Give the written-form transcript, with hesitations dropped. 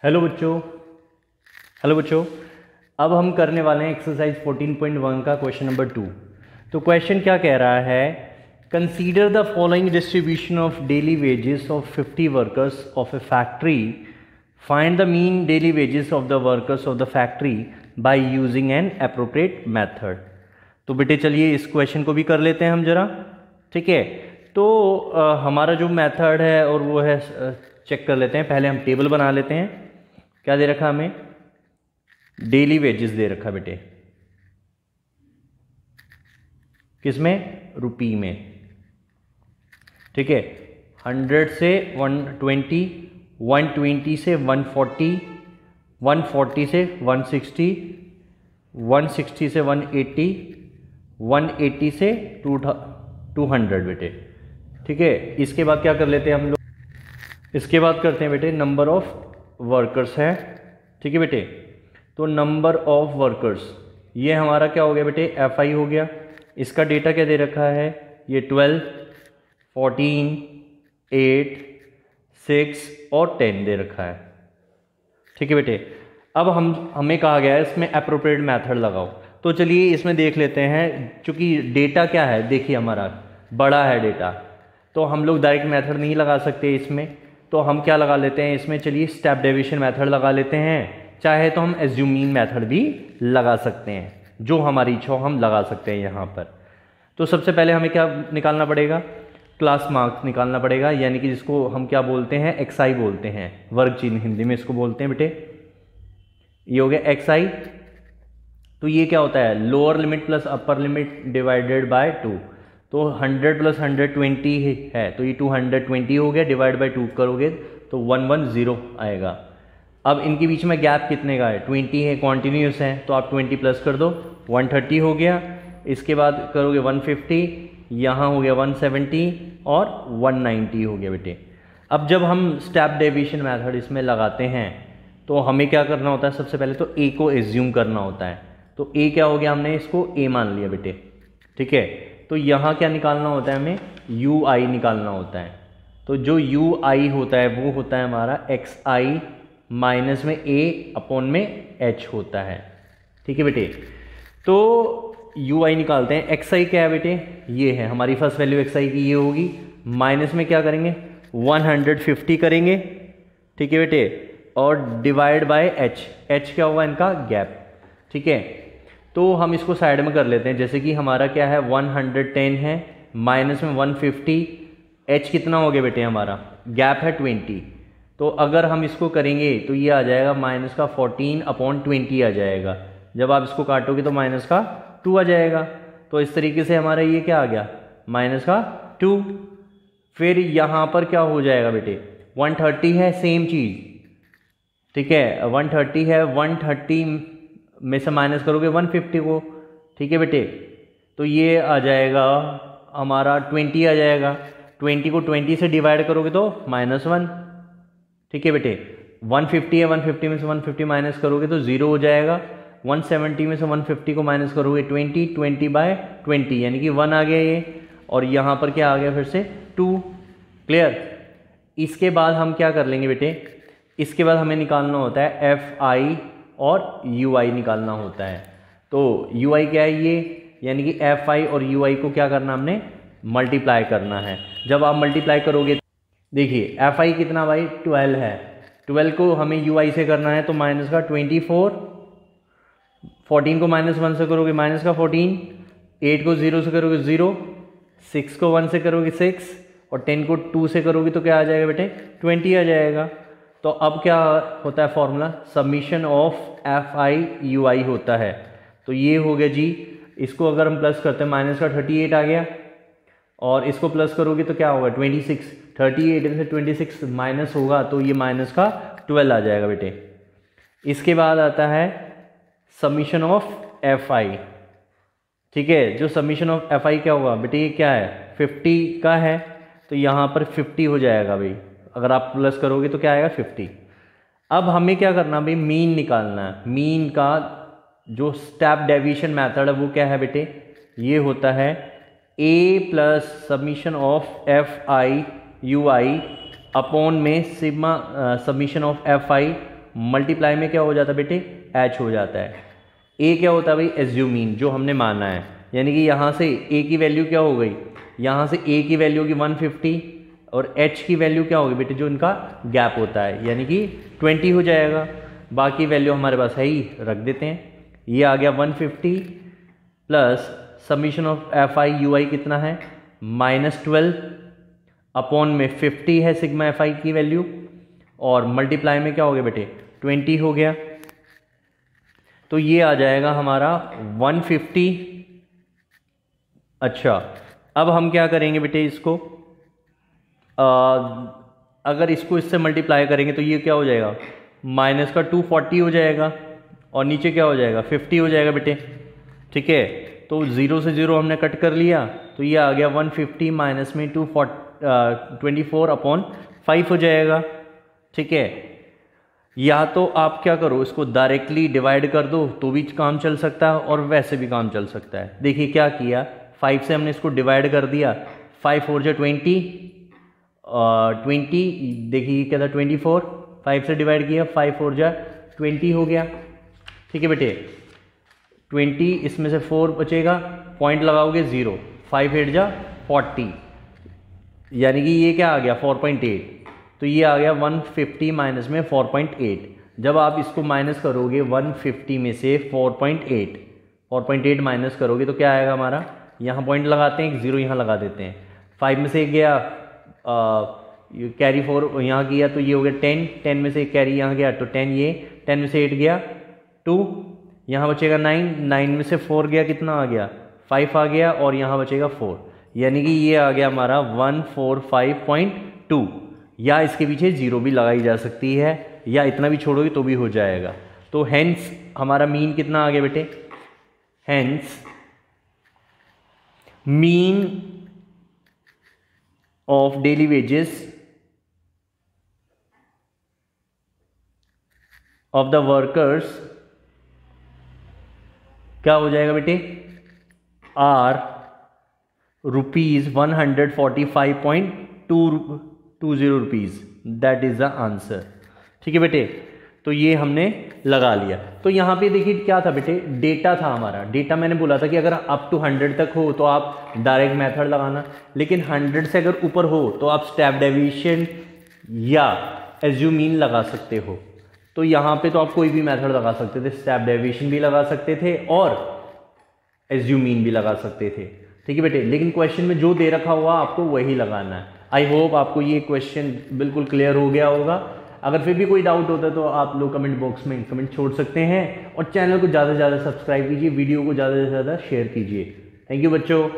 Hello बच्चों। Hello बच्चों, अब हम करने वाले हैं एक्सरसाइज 14.1 का क्वेश्चन नंबर 2। तो क्वेश्चन क्या कह रहा है, consider the following distribution of daily wages of 50 workers of A factory, find the mean daily wages of the workers of the factory by using N appropriate method. तो बेटे चलिए इस question को भी कर लेते हैं हम जरा, ठीक है। तो हमारा जो मेथड है और वो है चेक कर लेते हैं। पहले हम टेबल बना लेते हैं। क्या दे रखा हमें, डेली वेजेस दे रखा बेटे, किसमें, रुपी में, ठीक है। 100 से 120, 120 से 140, 140 से 160, 160 से 180, 180 से 200 बेटे, ठीक है। इसके बाद क्या कर लेते हैं हम लोग, इसके बाद करते हैं बेटे नंबर ऑफ वर्कर्स है, ठीक है बेटे। तो नंबर ऑफ वर्कर्स ये हमारा क्या हो गया बेटे, FI हो गया। इसका डेटा क्या दे रखा है, ये 12, 14, 8, 6 और 10 दे रखा है, ठीक है बेटे। अब हमें कहा गया है इसमें एप्रोप्रिएट मेथड लगाओ। तो चलिए इसमें देख लेते हैं, चूंकि डेटा क्या है, देखिए हमारा बड़ा है डेटा, तो हम लोग डायरेक्ट मेथड नहीं लगा सकते इसमें। तो हम क्या लगा लेते हैं इसमें, चलिए स्टेप डेविएशन मेथड लगा लेते हैं। चाहे तो हम एज्यूमिंग मेथड भी लगा सकते हैं, जो हमारी इच्छा हम लगा सकते हैं यहाँ पर। तो सबसे पहले हमें क्या निकालना पड़ेगा, क्लास मार्क्स निकालना पड़ेगा, यानी कि जिसको हम क्या बोलते हैं, XI बोलते हैं, वर्ग चिन्ह हिंदी में इसको बोलते हैं बेटे। ये हो गया XI। तो ये क्या होता है, lower limit plus upper limit divided by 2। तो 100 प्लस 120 है, तो ये 220 हो गया, डिवाइड बाय 2 करोगे तो 110 आएगा। अब इनके बीच में गैप कितने का है, 20 है, कॉन्टिन्यूस है, तो आप 20 प्लस कर दो, 130 हो गया। इसके बाद करोगे 150, यहाँ हो गया 170 और 190 हो गया बेटे। अब जब हम स्टेप डेविएशन मेथड इसमें लगाते हैं तो हमें क्या करना होता है, सबसे पहले तो A को एज्यूम करना होता है। तो A क्या हो गया, हमने इसको A मान लिया बेटे, ठीक है। तो यहाँ क्या निकालना होता है, हमें UI निकालना होता है। तो जो UI होता है वो होता है हमारा XI माइनस में A अपॉन में H होता है, ठीक है बेटे। तो UI निकालते हैं, XI क्या है बेटे, ये है हमारी फर्स्ट वैल्यू XI की, ये होगी। माइनस में क्या करेंगे, 150 करेंगे, ठीक है बेटे, और डिवाइड बाय H क्या होगा, इनका गैप, ठीक है। तो हम इसको साइड में कर लेते हैं, जैसे कि हमारा क्या है 110 है, माइनस में 150, H कितना हो गया बेटे, हमारा गैप है 20। तो अगर हम इसको करेंगे तो ये आ जाएगा माइनस का 14 अपॉन 20 आ जाएगा। जब आप इसको काटोगे तो माइनस का 2 आ जाएगा। तो इस तरीके से हमारा ये क्या आ गया, माइनस का 2। फिर यहाँ पर क्या हो जाएगा बेटे, 130 है, सेम चीज़, ठीक है। 130 है, 130 में से माइनस करोगे 150 को, ठीक है बेटे। तो ये आ जाएगा हमारा 20 आ जाएगा। 20 को 20 से डिवाइड करोगे तो -1, ठीक है बेटे। 150 है, 150 में से 150 माइनस करोगे तो 0 हो जाएगा। 170 में से 150 को माइनस करोगे 20 बाय 20 यानी कि 1 आ गया ये, और यहाँ पर क्या आ गया फिर से 2। क्लियर। इसके बाद हम क्या कर लेंगे बेटे, इसके बाद हमें निकालना होता है FI और UI निकालना होता है। तो UI क्या है ये, यानी कि FI और UI को क्या करना, हमने मल्टीप्लाई करना है। जब आप मल्टीप्लाई करोगे, देखिए FI कितना भाई 12 है, 12 को हमें UI से करना है, तो माइनस का 24, 14 को -1 से करोगे माइनस का 14, 8 को 0 से करोगे 0, 6 को 1 से करोगे 6, और 10 को 2 से करोगे तो क्या आ जाएगा बेटे, 20 आ जाएगा। तो अब क्या होता है formula, summation of FI UI होता है। तो ये हो गया जी, इसको अगर हम प्लस करते हैं माइनस का 38 आ गया, और इसको प्लस करोगे तो क्या होगा 26, 38 में से 26 माइनस होगा तो ये माइनस का 12 आ जाएगा बेटे। इसके बाद आता है समीशन ऑफ FI, ठीक है। जो समीशन ऑफ FI क्या होगा बेटे, ये क्या है 50 का है, तो यहाँ पर 50 हो जाएगा भाई, अगर आप प्लस करोगे तो क्या आएगा 50। अब हमें क्या करना भाई, मीन निकालना है। मीन का जो स्टेप डेविएशन मेथड है वो क्या है बेटे, ये होता है A plus summation of FI UI upon में sigma summation of FI multiply में क्या हो जाता है बेटे, एच हो जाता है। ए क्या होता है भाई, एज्यूम मीन, जो हमने माना है, यानी कि यहाँ से ए की वैल्यू क्या हो गई, यहाँ से ए की वैल्यू की 150 और एच की वैल्यू क्या होगी बेटे, जो इनका गैप होता है, यानी कि 20 हो जाएगा। बाकी वैल्यू हमारे पास है ही, रख देते हैं। ये आ गया 150 plus summation of F I U I कितना है, -12 अपॉन में 50 है सिग्मा एफ आई की वैल्यू, और मल्टीप्लाई में क्या हो गया बेटे, 20 हो गया। तो ये आ जाएगा हमारा 150। अच्छा, अब हम क्या करेंगे बेटे, इसको अगर इसको इससे मल्टीप्लाई करेंगे तो ये क्या हो जाएगा, माइनस का 240 हो जाएगा, और नीचे क्या हो जाएगा, 50 हो जाएगा बेटे। ठीक है, तो 0 से 0 हमने कट कर लिया, तो ये आ गया 150 माइनस में 24 अपॉन 5 हो जाएगा। ठीक है, या तो आप क्या करो, इसको डायरेक्टली डिवाइड कर दो तो भी काम चल सकता है और वैसे भी काम चल सकता है। देखिए क्या किया, 5 से हमने इसको डिवाइड कर दिया, 5 4 जा 20, 20 देखिए क्या था 24, 5 से डिवाइड किया, 5 4 जा 20 हो गया। ठीक है बेटे, 20 इसमें से 4 बचेगा, पॉइंट लगाओगे 0, 5 8 जा 40, यानी कि ये क्या आ गया 4.8, तो ये आ गया 150 माइनस में 4.8। जब आप इसको माइनस करोगे 150 में से 4.8 माइनस करोगे तो क्या आएगा हमारा, यहाँ पॉइंट लगाते हैं, 0 यहाँ लगा देते हैं, 5 में से एक गया, कैरी 4 यहाँ किया तो ये हो गया 10, 10 में से एक कैरी यहाँ गया तो 10, ये 10 में से 8 गया 2, यहाँ बचेगा 9, 9 में से 4 गया, कितना आ गया 5 आ गया, और यहाँ बचेगा 4, यानी कि ये आ गया हमारा 145.2, या इसके पीछे 0 भी लगाई जा सकती है, या इतना भी छोड़ोगे तो भी हो जाएगा। तो हेंस हमारा मीन कितना आ गया बेटे, hence mean of daily wages of the workers क्या हो जाएगा बेटे, are ₹145.220 rupees, that is the answer. ठीक है बेटे, तो ये हमने लगा लिया। तो यहाँ पे देखिए क्या था बेटे, डेटा था हमारा, डेटा मैंने बोला था कि अगर अप टू 100 तक हो तो आप डायरेक्ट मेथड लगाना, लेकिन 100 से अगर ऊपर हो तो आप स्टेप डेविएशन या एज्यूम मीन लगा सकते हो। तो यहाँ पे तो आप कोई भी मेथड लगा सकते थे, स्टेप डेविएशन भी लगा सकते थे और एज्यूम मीन भी लगा सकते थे। ठीक है बेटे, लेकिन क्वेश्चन में जो दे रखा हुआ आपको वही लगाना है। आई होप आपको ये क्वेश्चन बिल्कुल क्लियर हो गया होगा। अगर फिर भी कोई डाउट होता है तो आप लोग कमेंट बॉक्स में कमेंट छोड़ सकते हैं, और चैनल को ज़्यादा से ज़्यादा सब्सक्राइब कीजिए, वीडियो को ज़्यादा से ज़्यादा शेयर कीजिए। थैंक यू बच्चों।